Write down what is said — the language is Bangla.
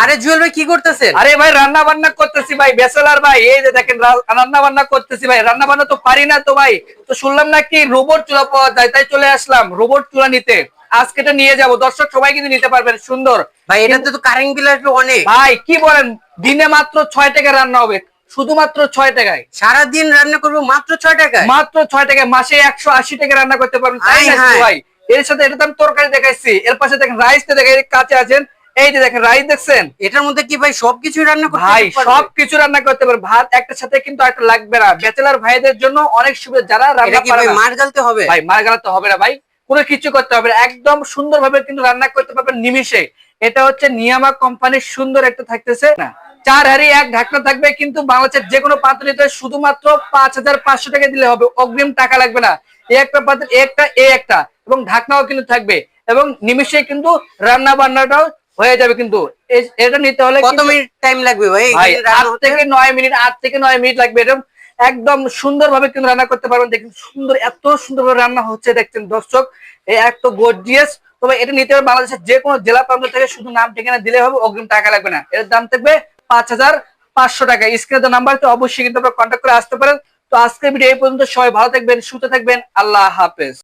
আরে জুয়েল ভাই কি করতেছেন? আরে ভাই রান্না বান্না করতেছি ভাই, ব্যাচেলার ভাই। এই যে দেখেন রান্না বান্না করতেছি ভাই। রান্না বান্না তো পারি না তো ভাই। তো শুনলাম নাকি রোবট চুলা পাওয়া যায়, তাই চলে আসলাম রোবট চুলা নিতে। আজকে এটা নিয়ে যাব, দর্শক সবাই কিন্তু নিতে পারবেন। সুন্দর ভাই এটাতে তো কারেন্ট বিল আসবে অনেক। ভাই, কি বলেন, দিনে মাত্র 6 টাকা রান্না হবে, শুধুমাত্র 6 টাকায়। সারাদিন রান্না করবো মাত্র 6 টাকায়? মাত্র 6 টাকায়, মাসে 180 টাকা রান্না করতে পারবেন, তাই না ভাই? এর সাথে এটা তো আমি তরকারি দেখাইছি, এর পাশে দেখেন রাইস তো দেখেন কাছে আছেন। এই যে দেখেন রাইস দেখছেন, এটার মধ্যে কি ভাই সবকিছু রান্না করতে ভাই পারবে? সবকিছু রান্না করতে পারবে। ভাত একটার সাথে কিন্তু একটা লাগবে না। ব্যাচেলার ভাইদের জন্য অনেক সুবিধা, যারা এটা রান্না কি পারে ভাই না। মার গালতে হবে? ভাই মার গালাতে হবে না ভাই, কোনো কিছু করতে হবে না, একদম সুন্দরভাবে কিন্তু রান্না করতে পারবেন নিমিষে। এটা হচ্ছে নিয়ামা কোম্পানির সুন্দর একটা থাকতেছে না, 4 হাঁড়ি 1 ঢাকনা থাকবে। কিন্তু বাংলাদেশের যে কোনো পাত্র নিতে শুধুমাত্র 5,500 টাকা দিলে হবে, অগ্রিম টাকা লাগবে না। এই একটা পাত্র, একটা এবং ঢাকনাও কিন্তু থাকবে, এবং নিমিষে কিন্তু রান্না বান্নাটাও হয়ে যাবে। কিন্তু এটা নিতে হলে কত মিনিট টাইম লাগবে ভাই ভাই এখানে রান্না হতে? 8 থেকে 9 মিনিট লাগবে। এরকম একদম সুন্দরভাবে কিন্তু রান্না করতে পারবেন। দেখুন সুন্দর, এত সুন্দরভাবে রান্না হচ্ছে দেখছেন দর্শক, এই এত গর্জিয়াস। তবে এটা নিতে হবে বাংলাদেশের যে কোনো জেলা প্রান্ত থেকে, শুধু নাম ঠিকানা দিলে হবে, অগ্রিম টাকা লাগবে না। এর দাম থাকবে 5,500 টাকা। স্ক্রিনে তো নাম্বার, তো অবশ্যই কিন্তু আপনারা কন্ট্যাক্ট করে আসতে পারেন। তো আজকের ভিডিও এই পর্যন্ত, সবাই ভালো থাকবেন, সুস্থ থাকবেন, আল্লাহ হাফেজ।